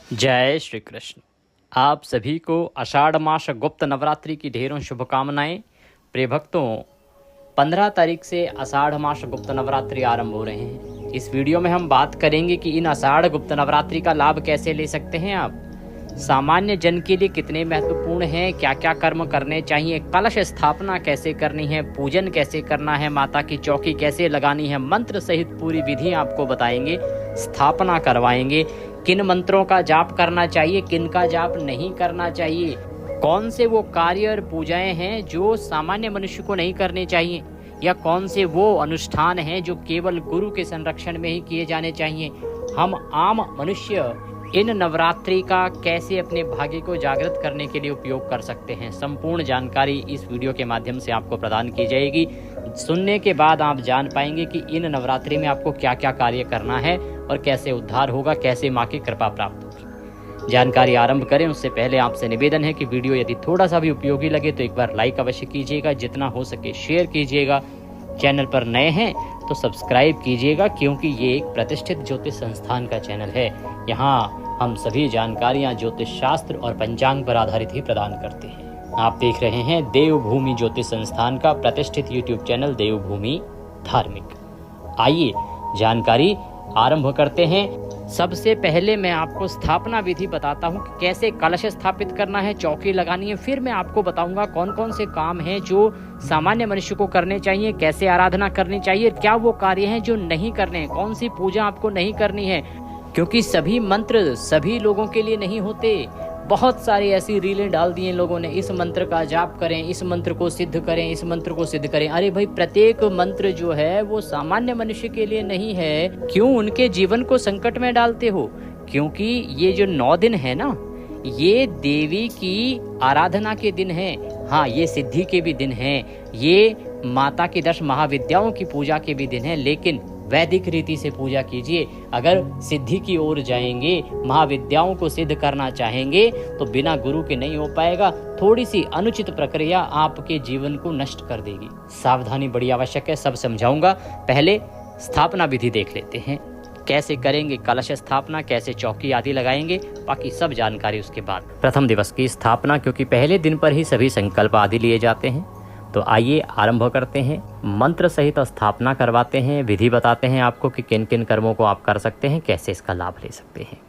जय श्री कृष्ण। आप सभी को आषाढ़ मास गुप्त नवरात्रि की ढेरों शुभकामनाएं। प्रिय भक्तों, 15 तारीख से आषाढ़ मास गुप्त नवरात्रि आरंभ हो रहे हैं। इस वीडियो में हम बात करेंगे कि इन आषाढ़ गुप्त नवरात्रि का लाभ कैसे ले सकते हैं आप, सामान्य जन के लिए कितने महत्वपूर्ण हैं, क्या क्या कर्म करने चाहिए, कलश स्थापना कैसे करनी है, पूजन कैसे करना है, माता की चौकी कैसे लगानी है, मंत्र सहित पूरी विधि आपको बताएंगे, स्थापना करवाएंगे, किन मंत्रों का जाप करना चाहिए, किन का जाप नहीं करना चाहिए, कौन से वो कार्य और पूजाएं हैं जो सामान्य मनुष्य को नहीं करने चाहिए, या कौन से वो अनुष्ठान हैं जो केवल गुरु के संरक्षण में ही किए जाने चाहिए। हम आम मनुष्य इन नवरात्रि का कैसे अपने भाग्य को जागृत करने के लिए उपयोग कर सकते हैं, संपूर्ण जानकारी इस वीडियो के माध्यम से आपको प्रदान की जाएगी। सुनने के बाद आप जान पाएंगे कि इन नवरात्रि में आपको क्या क्या कार्य करना है और कैसे उद्धार होगा, कैसे माँ की कृपा प्राप्त होगी। जानकारी आरंभ करें उससे पहले आपसे निवेदन है कि वीडियो यदि थोड़ा सा भी उपयोगी लगे तो एक बार लाइक अवश्य कीजिएगा, जितना हो सके शेयर कीजिएगा। चैनल पर नए हैं तो सब्सक्राइब कीजिएगा, क्योंकि ये एक प्रतिष्ठित ज्योतिष संस्थान का चैनल है। यहाँ हम सभी जानकारियाँ ज्योतिष शास्त्र और पंचांग पर आधारित ही प्रदान करते हैं। आप देख रहे हैं देवभूमि ज्योतिष संस्थान का प्रतिष्ठित यूट्यूब चैनल देवभूमि धार्मिक। आइए जानकारी आरंभ करते हैं। सबसे पहले मैं आपको स्थापना विधि बताता हूँ कि कैसे कलश स्थापित करना है, चौकी लगानी है। फिर मैं आपको बताऊंगा कौन कौन से काम हैं जो सामान्य मनुष्य को करने चाहिए, कैसे आराधना करनी चाहिए, क्या वो कार्य हैं जो नहीं करने हैं, कौन सी पूजा आपको नहीं करनी है, क्योंकि सभी मंत्र सभी लोगों के लिए नहीं होते। बहुत सारी ऐसी रीलें डाल दी हैं लोगों ने, इस मंत्र का जाप करें, इस मंत्र को सिद्ध करें, इस मंत्र को सिद्ध करें। अरे भाई, प्रत्येक मंत्र जो है वो सामान्य मनुष्य के लिए नहीं है। क्यों उनके जीवन को संकट में डालते हो? क्योंकि ये जो 9 दिन है ना, ये देवी की आराधना के दिन है। हाँ, ये सिद्धि के भी दिन हैं, ये माता की 10 महाविद्याओं की पूजा के भी दिन है, लेकिन वैदिक रीति से पूजा कीजिए। अगर सिद्धि की ओर जाएंगे, महाविद्याओं को सिद्ध करना चाहेंगे तो बिना गुरु के नहीं हो पाएगा। थोड़ी सी अनुचित प्रक्रिया आपके जीवन को नष्ट कर देगी। सावधानी बड़ी आवश्यक है, सब समझाऊंगा। पहले स्थापना विधि देख लेते हैं, कैसे करेंगे कलश स्थापना, कैसे चौकी आदि लगाएंगे, बाकी सब जानकारी उसके बाद। प्रथम दिवस की स्थापना, क्योंकि पहले दिन पर ही सभी संकल्प आदि लिए जाते हैं, तो आइए आरंभ करते हैं। मंत्र सहित स्थापना करवाते हैं, विधि बताते हैं आपको कि किन किन कर्मों को आप कर सकते हैं, कैसे इसका लाभ ले सकते हैं।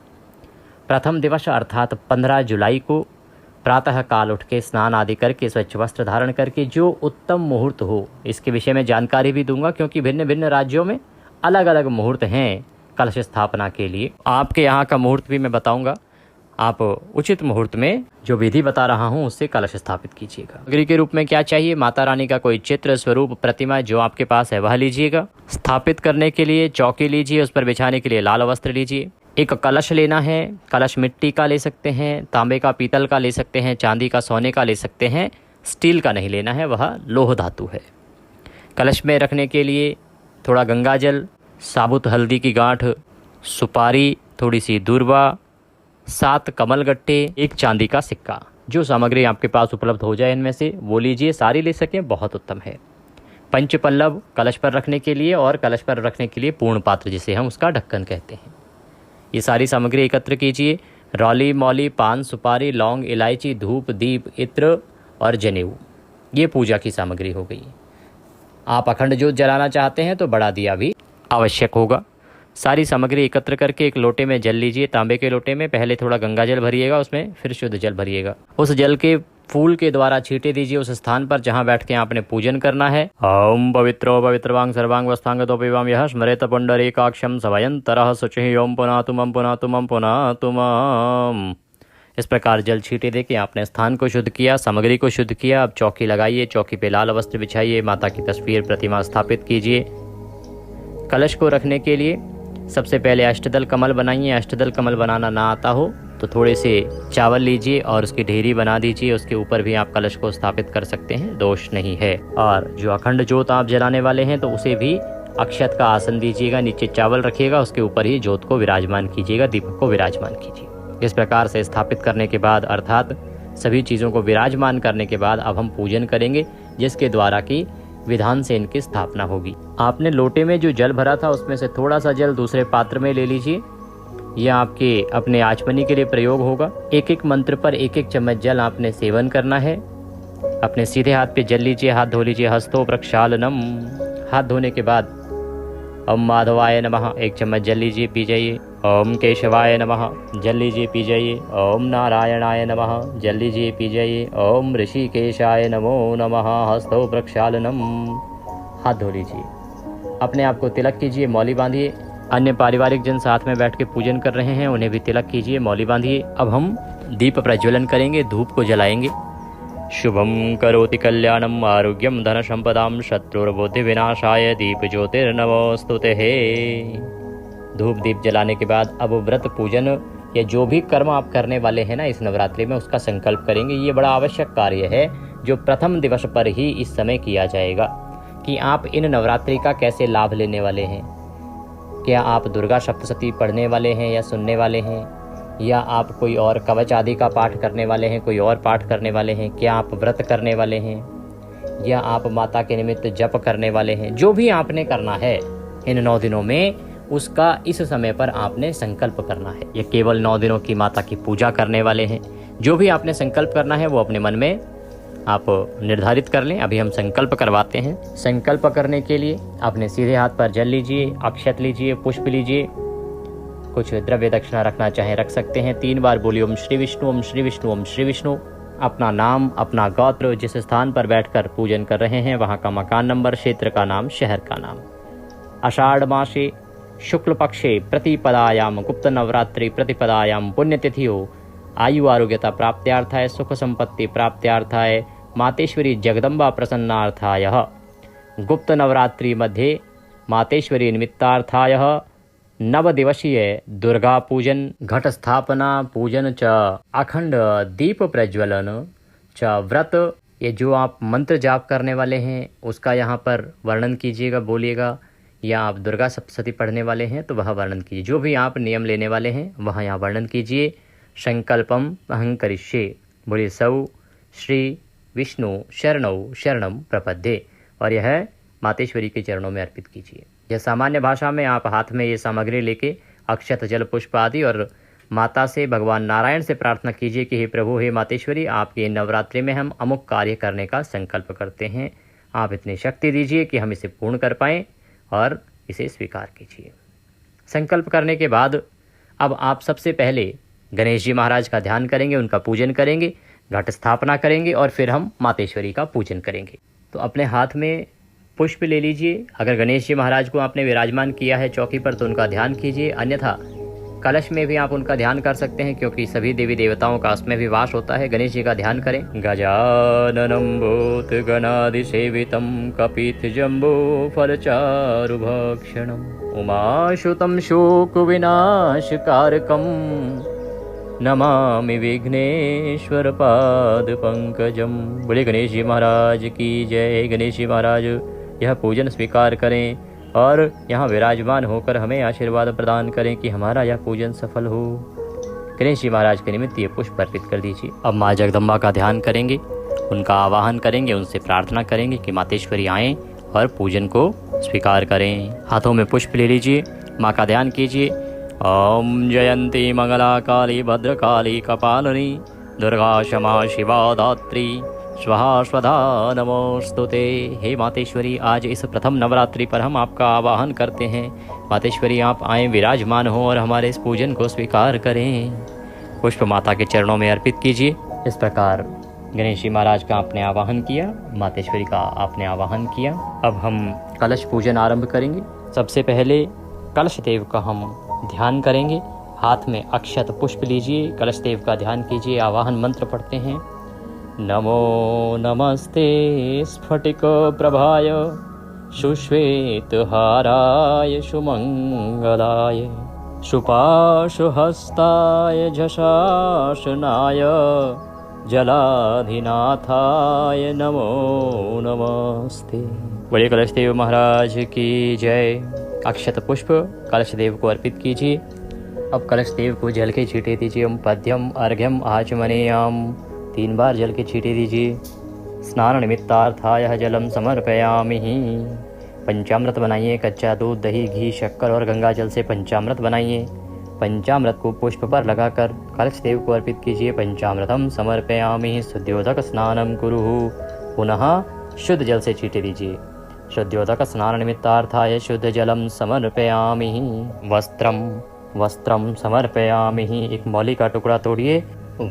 प्रथम दिवस अर्थात 15 जुलाई को प्रातः काल उठ के स्नान आदि करके स्वच्छ वस्त्र धारण करके जो उत्तम मुहूर्त हो, इसके विषय में जानकारी भी दूंगा, क्योंकि भिन्न भिन्न राज्यों में अलग अलग मुहूर्त हैं कलश स्थापना के लिए। आपके यहाँ का मुहूर्त भी मैं बताऊंगा। आप उचित मुहूर्त में जो विधि बता रहा हूँ उससे कलश स्थापित कीजिएगा। सामग्री के रूप में क्या चाहिए? माता रानी का कोई चित्र, स्वरूप, प्रतिमा जो आपके पास है वह लीजिएगा। स्थापित करने के लिए चौकी लीजिए, उस पर बिछाने के लिए लाल वस्त्र लीजिए। एक कलश लेना है। कलश मिट्टी का ले सकते हैं, तांबे का, पीतल का ले सकते हैं, चांदी का, सोने का ले सकते हैं। स्टील का नहीं लेना है, वह लोह धातु है। कलश में रखने के लिए थोड़ा गंगाजल, साबुत हल्दी की गांठ, सुपारी, थोड़ी सी दूर्वा, 7 कमलगट्टे, एक चांदी का सिक्का। जो सामग्री आपके पास उपलब्ध हो जाए इनमें से वो लीजिए, सारी ले सकें बहुत उत्तम है। पंचपल्लव कलश पर रखने के लिए, और कलश पर रखने के लिए पूर्ण पात्र जिसे हम उसका ढक्कन कहते हैं। ये सारी सामग्री एकत्र कीजिए। रौली, मौली, पान, सुपारी, लौंग, इलायची, धूप, दीप, इत्र और जनेऊ, ये पूजा की सामग्री हो गई। आप अखंड ज्योत जलाना चाहते हैं तो बड़ा दिया भी आवश्यक होगा। सारी सामग्री एकत्र करके एक लोटे में जल लीजिए। तांबे के लोटे में पहले थोड़ा गंगा जल भरिएगा, उसमें फिर शुद्ध जल भरिएगा। उस जल के फूल के द्वारा छींटे दीजिए उस स्थान पर जहां बैठ के आपने पूजन करना है। ओम पवित्रो पवित्रवांग सर्वांग वस्तांगतोपिवाम यह स्मरेत पुंडरीकाक्षं सवयंतरः शुचिः ओम पुनातुमं पुनातुमं पुनातुमं। इस प्रकार जल छींटे देके आपने स्थान को शुद्ध किया, सामग्री को शुद्ध किया। अब चौकी लगाइए, चौकी पे लाल वस्त्र बिछाइए, माता की तस्वीर, प्रतिमा स्थापित कीजिए। कलश को रखने के लिए सबसे पहले अष्टदल कमल बनाइए। अष्टदल कमल बनाना ना आता हो तो थोड़े से चावल लीजिए और उसकी ढेरी बना दीजिए, उसके ऊपर भी आप कलश को स्थापित कर सकते हैं, दोष नहीं है। और जो अखंड ज्योत आप जलाने वाले हैं तो उसे भी अक्षत का आसन दीजिएगा, नीचे चावल रखिएगा, उसके ऊपर ही ज्योत को विराजमान कीजिएगा, दीपक को विराजमान कीजिए। इस प्रकार से स्थापित करने के बाद, अर्थात सभी चीज़ों को विराजमान करने के बाद अब हम पूजन करेंगे, जिसके द्वारा कि विधान से इनकी स्थापना होगी। आपने लोटे में जो जल भरा था उसमें से थोड़ा सा जल दूसरे पात्र में ले लीजिए। यह आपके अपने आचमनी के लिए प्रयोग होगा। एक एक मंत्र पर एक एक चम्मच जल आपने सेवन करना है। अपने सीधे हाथ पे जल लीजिए, हाथ धो लीजिए। हस्तो प्रक्षालनम। हाथ धोने के बाद ओम माधवाय नमः एक चम्मच जल लीजिए, पी जाइए। ओम केशवाय नमः जल लीजिए, पी जाइए। ओम नारायणाय नमः जल लीजिए, पी जाइए। ओम ऋषिकेशाय नमो नमः हस्तो प्रक्षालनम। हाथ धो लीजिए। अपने आप को तिलक कीजिए, मौली बांधिए। अन्य पारिवारिक जन साथ में बैठ के पूजन कर रहे हैं, उन्हें भी तिलक कीजिए, मौली बांधिए। अब हम दीप प्रज्वलन करेंगे, धूप को जलाएंगे। शुभम करोति कल्याणम आरोग्यम धन संपदाम शत्रुर्बुद्धि विनाशाय दीप ज्योतिर्नमोस्तुते। धूप दीप जलाने के बाद अब व्रत पूजन या जो भी कर्म आप करने वाले हैं ना इस नवरात्रि में, उसका संकल्प करेंगे। ये बड़ा आवश्यक कार्य है जो प्रथम दिवस पर ही इस समय किया जाएगा कि आप इन नवरात्रि का कैसे लाभ लेने वाले हैं। क्या आप दुर्गा सप्तशती पढ़ने वाले हैं या सुनने वाले हैं, या आप कोई और कवच आदि का पाठ करने वाले हैं, कोई और पाठ करने वाले हैं, क्या आप व्रत करने वाले हैं, या आप माता के निमित्त जप करने वाले हैं। जो भी आपने करना है इन 9 दिनों में, उसका इस समय पर आपने संकल्प करना है। ये केवल 9 दिनों की माता की पूजा करने वाले हैं। जो भी आपने संकल्प करना है वो अपने मन में आप निर्धारित कर लें। अभी हम संकल्प करवाते हैं। संकल्प करने के लिए अपने सीधे हाथ पर जल लीजिए, अक्षत लीजिए, पुष्प लीजिए, कुछ द्रव्य दक्षिणा रखना चाहे रख सकते हैं। 3 बार बोलिए ओम श्री विष्णु, ओम श्री विष्णु, ओम श्री विष्णु। अपना नाम, अपना गोत्र, जिस स्थान पर बैठकर पूजन कर रहे हैं वहां का मकान नंबर, क्षेत्र का नाम, शहर का नाम। आषाढ़ मासे शुक्ल पक्षे प्रतिपदायाम गुप्त नवरात्रि प्रतिपदायाम पुण्यतिथियो आयु आरोग्यता प्राप्त्यार्थाय सुख संपत्ति प्राप्त्यार्थाय मातेश्वरी जगदम्बा प्रसन्नार्थाय गुप्त नवरात्रि मध्ये मातेश्वरी निमित्तार्थाय नवदिवसीय दुर्गा पूजन, घट स्थापना पूजन च अखंड दीप प्रज्वलन च व्रत। ये जो आप मंत्र जाप करने वाले हैं उसका यहाँ पर वर्णन कीजिएगा, बोलिएगा। या आप दुर्गा सप्तशती पढ़ने वाले हैं तो वह वर्णन कीजिए। जो भी आप नियम लेने वाले हैं वह यहाँ वर्णन कीजिए। संकल्पम अहं करिष्ये, बोलिए सौ श्री विष्णु शरणौ शरणम प्रपद्ये, और यह मातेश्वरी के चरणों में अर्पित कीजिए। यह सामान्य भाषा में आप हाथ में ये सामग्री लेके अक्षत जल पुष्प आदि और माता से, भगवान नारायण से प्रार्थना कीजिए कि हे प्रभु, हे मातेश्वरी, आपके नवरात्रि में हम अमुक कार्य करने का संकल्प करते हैं। आप इतनी शक्ति दीजिए कि हम इसे पूर्ण कर पाएँ और इसे स्वीकार कीजिए। संकल्प करने के बाद अब आप सबसे पहले गणेश जी महाराज का ध्यान करेंगे, उनका पूजन करेंगे, घट स्थापना करेंगे और फिर हम मातेश्वरी का पूजन करेंगे। तो अपने हाथ में पुष्प ले लीजिए। अगर गणेश जी महाराज को आपने विराजमान किया है चौकी पर तो उनका ध्यान कीजिए, अन्यथा कलश में भी आप उनका ध्यान कर सकते हैं क्योंकि सभी देवी देवताओं का उसमें भी वास होता है। गणेश जी का ध्यान करें। गजाननं भूत गणाधिसेवितं कपित जम्बो फलचारु भक्षणम् उमाशुतं शोक विनाशकारकं नमामि विघ्नेश्वर पाद पंकजम। बोले गणेश जी महाराज की जय। गणेश जी महाराज यह पूजन स्वीकार करें और यहाँ विराजमान होकर हमें आशीर्वाद प्रदान करें कि हमारा यह पूजन सफल हो। गणेश जी महाराज के निमित्त ये पुष्प अर्पित कर दीजिए। अब माँ जगदम्बा का ध्यान करेंगे, उनका आवाहन करेंगे, उनसे प्रार्थना करेंगे कि मातेश्वरी आएँ और पूजन को स्वीकार करें। हाथों में पुष्प ले लीजिए, माँ का ध्यान कीजिए। ओम जयंती मंगला काली भद्रकाली कपालिनी दुर्गा क्षमा शिवा दात्री स्वाहा स्वधा नमोस्तुते। हे मातेश्वरी, आज इस प्रथम नवरात्रि पर हम आपका आवाहन करते हैं। मातेश्वरी आप आएँ, विराजमान हो और हमारे इस पूजन को स्वीकार करें। पुष्प माता के चरणों में अर्पित कीजिए। इस प्रकार गणेश जी महाराज का आपने आवाहन किया, मातेश्वरी का आपने आवाहन किया। अब हम कलश पूजन आरंभ करेंगे। सबसे पहले कलश देव का हम ध्यान करेंगे। हाथ में अक्षत पुष्प लीजिए, कलश देव का ध्यान कीजिए, आवाहन मंत्र पढ़ते हैं। नमो नमस्ते स्फटिक प्रभाय सुश्वेत हाराय सुमंगलाय सुपाशुहस्ताय झषासनाय जलाधिनाथाय नमो नमस्ते। बड़े कलश देव महाराज की जय। अक्षत पुष्प कलश देव को अर्पित कीजिए। अब कलश देव को जल के छींटे दीजिए। ओम पद्यम अर्घ्यम आचमनेयाम, 3 बार जल के छींटे दीजिए। स्नान निमित्तार्थाय जलम समर्पयामि। पंचामृत बनाइए, कच्चा दूध, दही, घी, शक्कर और गंगा जल से पंचामृत बनाइए। पंचामृत को पुष्प पर लगाकर कलश देव को अर्पित कीजिए। पंचामृतम समर्पयामि, शुद्धोदक स्नानम कुरुः। पुनः शुद्ध जल से छींटे दीजिए। शुद्धोदक स्नान निमित्तार्थाय शुद्ध जलम समर्पयामि। वस्त्रम समर्पयामि, एक मौली का टुकड़ा तोड़िए,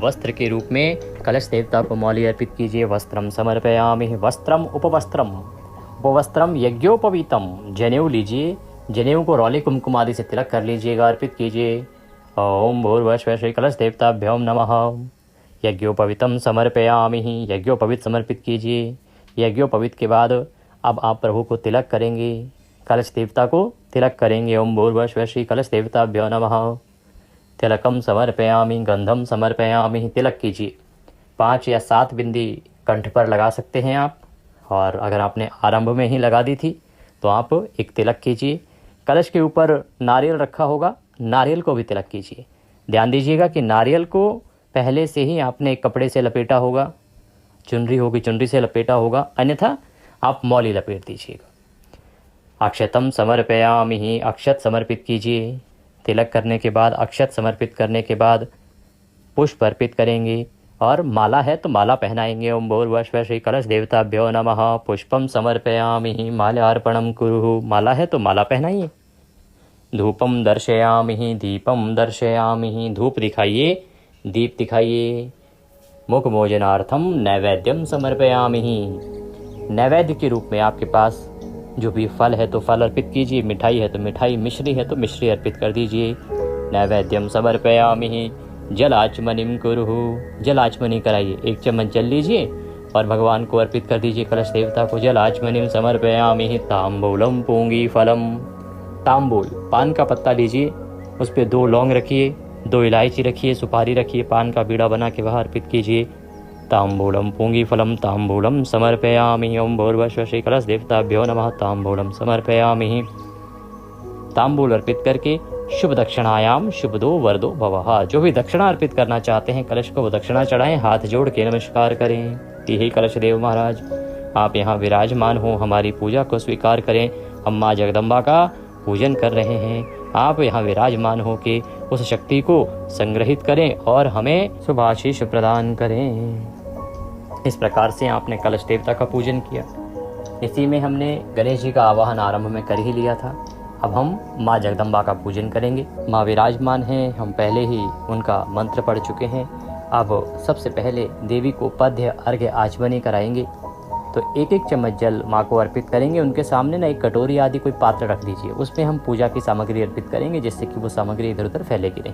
वस्त्र के रूप में कलश देवता को मौली अर्पित कीजिए। वस्त्रम समर्पयामि। वस्त्रम उपवस्त्रम यज्ञोपवीतम, जनेऊ लीजिए, जनेऊ को रौली कुमकुम आदि से तिलक कर लीजिएगा, अर्पित कीजिए। ओम भूर्भुवः श्री कलश देवताभ्यो नमः। यज्ञोपवीतम समर्पयामि, यज्ञोपवीत समर्पित कीजिए। यज्ञोपवीत के बाद अब आप प्रभु को तिलक करेंगे, कलश देवता को तिलक करेंगे। ओम भूर्भुवः श्री कलश देवताभ्यो नमः। तिलकम समर्पयामि, गंधम समर्पयामि, तिलक कीजिए। 5 या 7 बिंदी कंठ पर लगा सकते हैं आप, और अगर आपने आरंभ में ही लगा दी थी तो आप एक तिलक कीजिए। कलश के ऊपर नारियल रखा होगा, नारियल को भी तिलक कीजिए। ध्यान दीजिएगा कि नारियल को पहले से ही आपने एक कपड़े से लपेटा होगा, चुनरी होगी चुनरी से लपेटा होगा, अन्यथा आप मौली लपेट दीजिएगा। अक्षतम समर्पयामि, अक्षत समर्पित कीजिए। तिलक करने के बाद, अक्षत समर्पित करने के बाद पुष्प अर्पित करेंगे, और माला है तो माला पहनाएंगे। ओम भूर्भुवः श्री कलश देवताभ्यो नमः। पुष्पम समर्पयामि, माल्यार्पणम कुरुः, माला है तो माला पहनाइए। धूपम दर्शयामि, दीपम दर्शयामि, धूप दिखाइए, दीप दिखाइए। मुखमोजनार्थम नैवेद्यम समर्पयामि, नैवेद्य के रूप में आपके पास जो भी फल है तो फल अर्पित कीजिए, मिठाई है तो मिठाई, मिश्री है तो मिश्री अर्पित कर दीजिए। नैवेद्यम समर्पयामि। जल आचमनिम कुरुः, जल आचमनी कराइए, 1 चम्मच जल लीजिए और भगवान को अर्पित कर दीजिए, कलश देवता को। जल आचमनिम समर्पयामि। तांबूलम पूंगी फलम, तांबूल पान का पत्ता लीजिए, उस पर 2 लौंग रखिए, 2 इलायची रखिए, सुपारी रखिए, पान का बीड़ा बना के वह अर्पित कीजिए। तांबूलम पूंगी फलम तांबूलम समर्पयामि। ओम भूर्भुवः श्री कलश देवताभ्यो नमः। तांबूलम समर्पयामि। तांबूल अर्पित करके शुभ दक्षिणायाम शुभदो वरदो भवः, जो भी दक्षिणा अर्पित करना चाहते हैं कलश को वो दक्षिणा चढ़ाएं, हाथ जोड़ के नमस्कार करें कि हे कलश देव महाराज, आप यहाँ विराजमान हो, हमारी पूजा को स्वीकार करें। हम माँ जगदम्बा का पूजन कर रहे हैं, आप यहाँ विराजमान हो के उस शक्ति को संग्रहित करें और हमें शुभ आशीष प्रदान करें। इस प्रकार से आपने कलश देवता का पूजन किया। इसी में हमने गणेश जी का आवाहन आरंभ में कर ही लिया था। अब हम माँ जगदम्बा का पूजन करेंगे। माँ विराजमान हैं, हम पहले ही उनका मंत्र पढ़ चुके हैं। अब सबसे पहले देवी को पद्य अर्घ्य आचमनी कराएंगे। तो 1-1 चम्मच जल माँ को अर्पित करेंगे। उनके सामने ना एक कटोरी आदि कोई पात्र रख दीजिए, उसमें हम पूजा की सामग्री अर्पित करेंगे, जिससे कि वो सामग्री इधर उधर फैलेगी नहीं।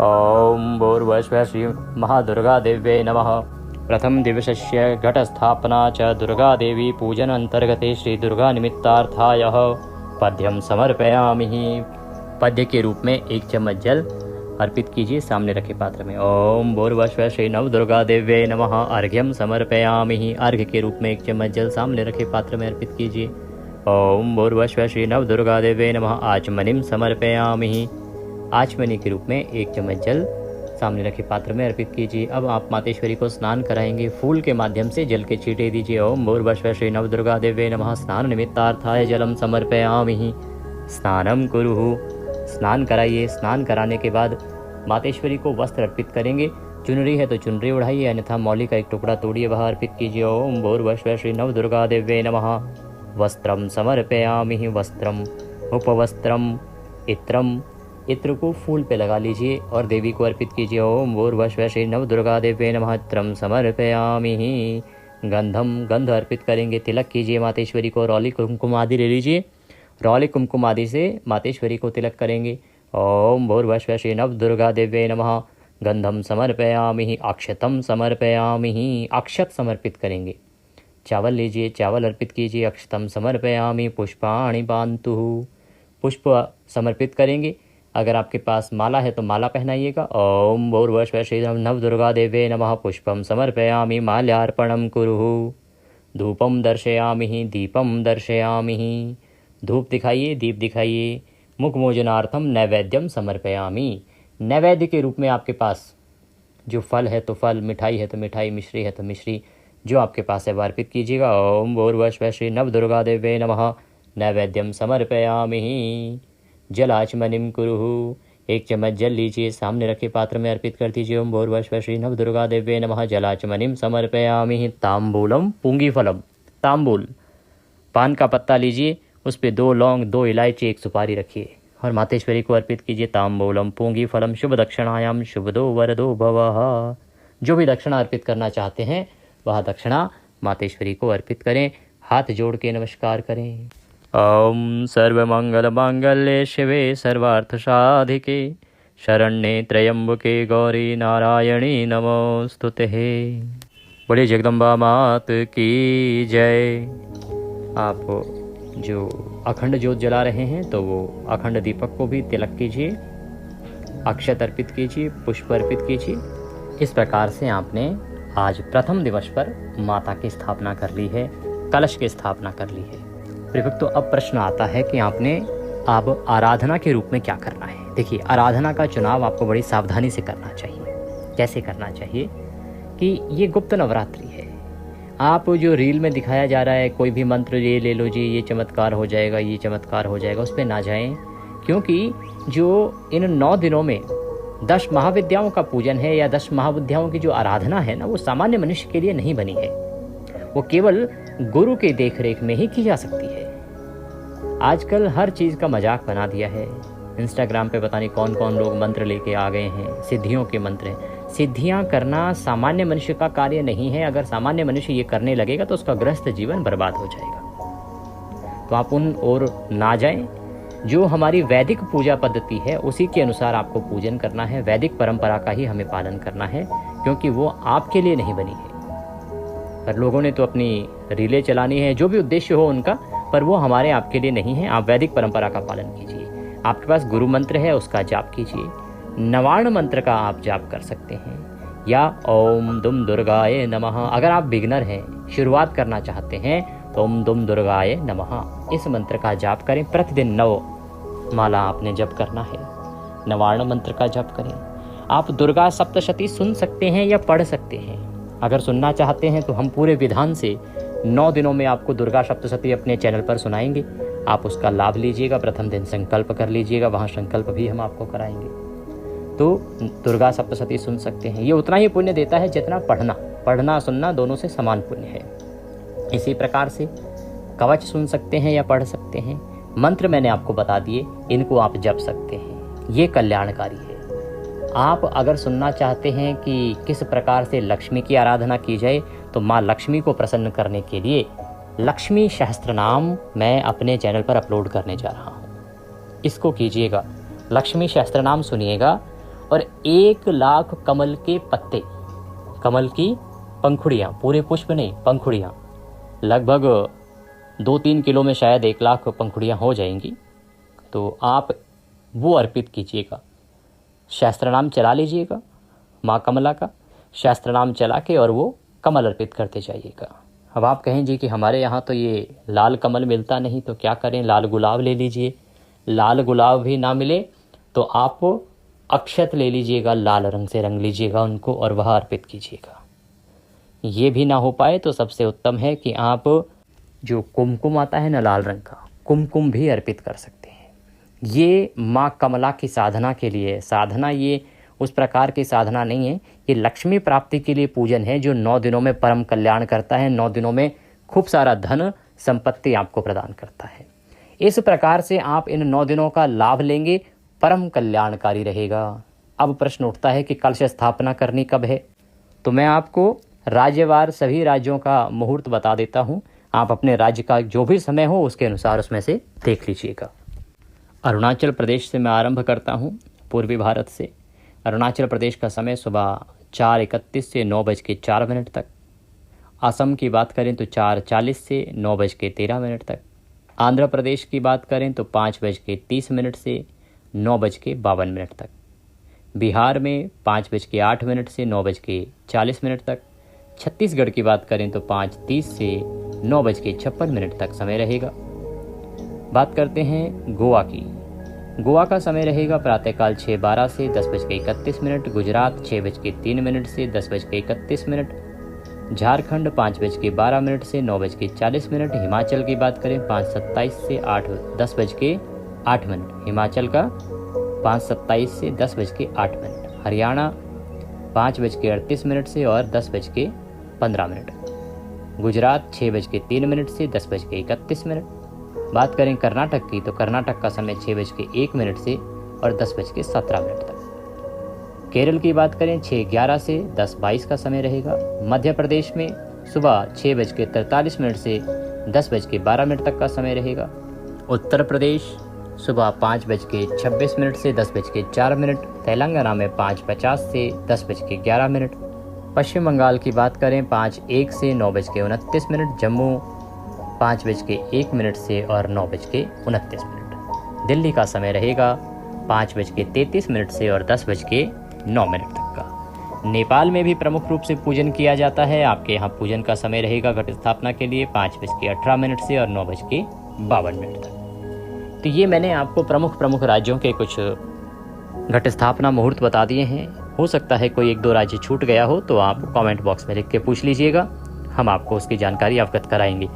ओम भूर्भुवः श्री महादुर्गा देव्यै नमः। प्रथम दिवसस्य घटस्थापना च दुर्गा देवी पूजन अंतर्गते श्री दुर्गा निमित्तार्थाय पद्यम समर्पयामि। पद्य के रूप में 1 चम्मच जल अर्पित कीजिए सामने रखे पात्र में। ओम भूर्भुवः श्री नव दुर्गा देव्यै नमः। अर्घ्यम समर्पयामि। अर्घ्य के रूप में 1 चम्मच जल सामने रखे पात्र में अर्पित कीजिए। ओम भूर्भुवः श्री नव दुर्गा देव्यै नमः। आचमनिम समर्पयामि। आचमनी के रूप में 1 चम्मच जल सामने रखे पात्र में अर्पित कीजिए। अब आप मातेश्वरी को स्नान कराएंगे, फूल के माध्यम से जल के छींटे दीजिए। ओम भूर्भुवः श्री नव दुर्गा देव्यै नमः। स्नान निमित्तार्थाय जलम समर्पयामि। स्नानम कुरुः, स्नान कराइए। स्नान कराने के बाद मातेश्वरी को वस्त्र अर्पित करेंगे। चुनरी है तो चुनरी उड़ाइए, अन्यथा मौली का एक टुकड़ा तोड़िए, वह अर्पित कीजिए। ओम भूर्भुवः श्री नव दुर्गा देव्यै नमः। वस्त्रम समर्पयामि। वस्त्रम उपवस्त्रम इत्रम, इत्र को फूल पे लगा लीजिए और देवी को अर्पित कीजिए। ओम भूर्भुवः श्री नव दुर्गा देव्यै नमः। इत्रम समर्पयामि। गंधम, गंध अर्पित करेंगे। तिलक कीजिए मातेश्वरी को। रौली कुमकुम आदि ले लीजिए, रौली कुमकुम आदि से मातेश्वरी को तिलक करेंगे। ओम भूर्भुवः श्री नव दुर्गा देव्यै नमः। गंधम समर्पयामि। अक्षतम समर्पयामि। अक्षत समर्पित करेंगे। चावल लीजिए, चावल अर्पित कीजिए। अक्षतम समर्पयामि। पुष्पाणि पान्तु, पुष्प समर्पित करेंगे। अगर आपके पास माला है तो माला पहनाइएगा। ओम भूर्भुवः श्री नव दुर्गा देव्यै नमः। पुष्पम समर्पयामि। माल्यार्पणम कुरुः। धूपम दर्शयामि। दीपम दर्शयामि। धूप दिखाइए, दीप दिखाइए। मुखमोजनार्थम नैवेद्यम समर्पयामि। नैवेद्य के रूप में आपके पास जो फल है तो फल, मिठाई है तो मिठाई, मिश्री है तो मिश्री, जो आपके पास है वह अर्पित कीजिएगा। ओम भूर्भुवः श्री नव दुर्गा देव्यै नमः। नैवेद्यम समर्पयामि। जल आचमनिम कुरुः। 1 चम्मच जल लीजिए, सामने रखे पात्र में अर्पित कर दीजिए। ओम भूर्भुवः श्री नव दुर्गा देव्ये नमः। जलाचमनीम समर्पयामि। तांबूलम पुंगी फलम, तांबूल पान का पत्ता लीजिए, उस पर 2 लौंग, 2 इलायची, 1 सुपारी रखिए और मातेश्वरी को अर्पित कीजिए। तांबूलम पुंगी फलम शुभ दक्षिणायाम शुभदो वरदो भवः। जो भी दक्षिणा अर्पित करना चाहते हैं वह दक्षिणा मातेश्वरी को अर्पित करें। हाथ जोड़ के नमस्कार करें। ओम सर्वमंगल मांगल्ये शिवे सर्वार्थ साधिके शरण्ये त्र्यंबके गौरी नारायणी नमोस्तुते। बोलिए जगदम्बा मात की जय। आप जो अखंड ज्योत जला रहे हैं तो वो अखंड दीपक को भी तिलक कीजिए, अक्षत अर्पित कीजिए, पुष्प अर्पित कीजिए। इस प्रकार से आपने आज प्रथम दिवस पर माता की स्थापना कर ली है, कलश की स्थापना कर ली है। तो अब प्रश्न आता है कि आपने अब आराधना के रूप में क्या करना है। देखिए, आराधना का चुनाव आपको बड़ी सावधानी से करना चाहिए। कैसे करना चाहिए कि ये गुप्त नवरात्रि है। आप जो रील में दिखाया जा रहा है, कोई भी मंत्र ये ले लो जी, ये चमत्कार हो जाएगा, ये चमत्कार हो जाएगा, उस पर ना जाएं। क्योंकि जो इन 9 दिनों में 10 महाविद्याओं का पूजन है या 10 महाविद्याओं की जो आराधना है ना, वो सामान्य मनुष्य के लिए नहीं बनी है। वो केवल गुरु के देखरेख में ही की जा सकती है। आजकल हर चीज़ का मजाक बना दिया है। इंस्टाग्राम पे पता नहीं कौन कौन लोग मंत्र लेके आ गए हैं, सिद्धियों के मंत्र हैं। सिद्धियां करना सामान्य मनुष्य का कार्य नहीं है। अगर सामान्य मनुष्य ये करने लगेगा तो उसका गृहस्थ जीवन बर्बाद हो जाएगा। तो आप उन ओर ना जाएं। जो हमारी वैदिक पूजा पद्धति है उसी के अनुसार आपको पूजन करना है। वैदिक परंपरा का ही हमें पालन करना है, क्योंकि वो आपके लिए नहीं बनी है। पर लोगों ने तो अपनी रीलें चलानी है, जो भी उद्देश्य हो उनका, पर वो हमारे आपके लिए नहीं है। आप वैदिक परंपरा का पालन कीजिए। आपके पास गुरु मंत्र है, उसका जाप कीजिए। नवार्ण मंत्र का आप जाप कर सकते हैं, या ओम दुम दुर्गाय नमः। अगर आप बिगनर हैं, शुरुआत करना चाहते हैं, तो ओम दुम दुर्गाय नमः इस मंत्र का जाप करें। प्रतिदिन 9 माला आपने जप करना है। नवार्ण मंत्र का जप करें। आप दुर्गा सप्तशती सुन सकते हैं या पढ़ सकते हैं। अगर सुनना चाहते हैं तो हम पूरे विधान से 9 दिनों में आपको दुर्गा सप्तशती अपने चैनल पर सुनाएंगे। आप उसका लाभ लीजिएगा। प्रथम दिन संकल्प कर लीजिएगा, वहाँ संकल्प भी हम आपको कराएंगे। तो दुर्गा सप्तशती सुन सकते हैं। ये उतना ही पुण्य देता है जितना पढ़ना सुनना दोनों से समान पुण्य है। इसी प्रकार से कवच सुन सकते हैं या पढ़ सकते हैं। मंत्र मैंने आपको बता दिए, इनको आप जप सकते हैं। ये कल्याणकारी है। आप अगर सुनना चाहते हैं कि किस प्रकार से लक्ष्मी की आराधना की जाए, तो माँ लक्ष्मी को प्रसन्न करने के लिए लक्ष्मी सहस्त्र नाम मैं अपने चैनल पर अपलोड करने जा रहा हूँ। इसको कीजिएगा, लक्ष्मी सहस्त्र नाम सुनिएगा और 1 लाख कमल के पत्ते, कमल की पंखुड़ियाँ, पूरे पुष्प नहीं, पंखुड़ियाँ, लगभग 2-3 किलो में शायद 1 लाख पंखुड़ियाँ हो जाएंगी। तो आप वो अर्पित कीजिएगा। शास्त्र नाम चला लीजिएगा माँ कमला का, शास्त्र नाम चला के और वो कमल अर्पित करते जाइएगा। अब आप कहें जी कि हमारे यहाँ तो ये लाल कमल मिलता नहीं, तो क्या करें, लाल गुलाब ले लीजिए। लाल गुलाब भी ना मिले तो आप अक्षत ले लीजिएगा, लाल रंग से रंग लीजिएगा उनको और वह अर्पित कीजिएगा। ये भी ना हो पाए तो सबसे उत्तम है कि आप जो कुमकुम आता है ना लाल रंग का, कुमकुम भी अर्पित कर सकते हैं। ये माँ कमला की साधना के लिए, साधना ये उस प्रकार की साधना नहीं है, ये लक्ष्मी प्राप्ति के लिए पूजन है, जो 9 दिनों में परम कल्याण करता है। 9 दिनों में खूब सारा धन संपत्ति आपको प्रदान करता है। इस प्रकार से आप इन 9 दिनों का लाभ लेंगे, परम कल्याणकारी रहेगा। अब प्रश्न उठता है कि कलश स्थापना करनी कब है। तो मैं आपको राज्यवार सभी राज्यों का मुहूर्त बता देता हूँ। आप अपने राज्य का जो भी समय हो उसके अनुसार उसमें से देख लीजिएगा। अरुणाचल प्रदेश से मैं आरंभ करता हूँ, पूर्वी भारत से। अरुणाचल प्रदेश का समय सुबह 4:31 से 9:04 तक। असम की बात करें तो 4:40 से 9:13 तक। आंध्र प्रदेश की बात करें तो 5:30 से 9:52 तक। बिहार में 5:08 से 9:40 तक। छत्तीसगढ़ की बात करें तो 5:30 से 9:56 तक समय रहेगा। बात करते हैं गोवा की। गोवा का समय रहेगा प्रातःकाल 6:12 से 10:31। गुजरात 6:03 से 10:31। झारखंड 5:12 से 9:40। हिमाचल की बात करें 5:27 से 10:08। हिमाचल का 5:27 से 10:08। हरियाणा 5:38 से और 10:15। गुजरात 6:03 से 10:31। बात करें कर्नाटक की तो कर्नाटक का समय 6:01 से और 10:17 तक। केरल की बात करें 6:11 से 10:22 का समय रहेगा। मध्य प्रदेश में सुबह 6:43 से 10:12 तक का समय रहेगा। उत्तर प्रदेश सुबह 5:26 से 10:04। तेलंगाना में 5:50 से 10:11। पश्चिम बंगाल की बात करें 5:01 से 9:29। जम्मू 5:01 से और 9:29। दिल्ली का समय रहेगा 5:33 से और 10:09 तक का। नेपाल में भी प्रमुख रूप से पूजन किया जाता है। आपके यहाँ पूजन का समय रहेगा घट स्थापना के लिए 5:18 से और 9:52 तक। तो ये मैंने आपको प्रमुख राज्यों के कुछ घट स्थापना मुहूर्त बता दिए हैं। हो सकता है कोई 1-2 राज्य छूट गया हो तो आप कमेंट बॉक्स में लिख के पूछ लीजिएगा, हम आपको उसकी जानकारी अवगत कराएंगे।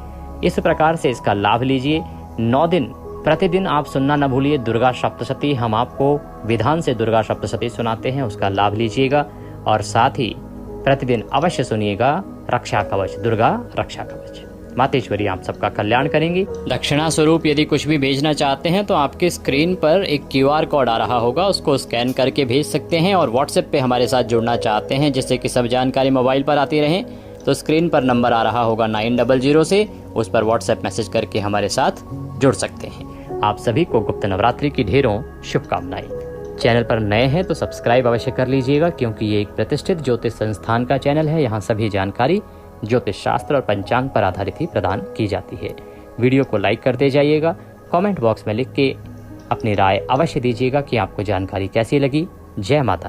इस प्रकार से इसका लाभ लीजिए। 9 दिन प्रतिदिन आप सुनना न भूलिए दुर्गा सप्तशती। हम आपको विधान से दुर्गा सप्तशती सुनाते हैं, उसका लाभ लीजिएगा। और साथ ही प्रतिदिन अवश्य सुनिएगा रक्षा कवच, दुर्गा रक्षा कवच। मातेश्वरी आप सबका कल्याण करेंगी। दक्षिणा स्वरूप यदि कुछ भी भेजना चाहते हैं तो आपके स्क्रीन पर एक QR कोड आ रहा होगा, उसको स्कैन करके भेज सकते हैं। और व्हाट्सएप पे हमारे साथ जुड़ना चाहते हैं जिससे कि सब जानकारी मोबाइल पर आती रहे तो स्क्रीन पर नंबर आ रहा होगा 900 से, उस पर व्हाट्सएप मैसेज करके हमारे साथ जुड़ सकते हैं। आप सभी को गुप्त नवरात्रि की ढेरों शुभकामनाएं। चैनल पर नए हैं तो सब्सक्राइब अवश्य कर लीजिएगा, क्योंकि ये एक प्रतिष्ठित ज्योतिष संस्थान का चैनल है। यहाँ सभी जानकारी ज्योतिष शास्त्र और पंचांग पर आधारित ही प्रदान की जाती है। वीडियो को लाइक करते जाइएगा। कमेंट बॉक्स में लिख के अपनी राय अवश्य दीजिएगा कि आपको जानकारी कैसी लगी। जय माता दी।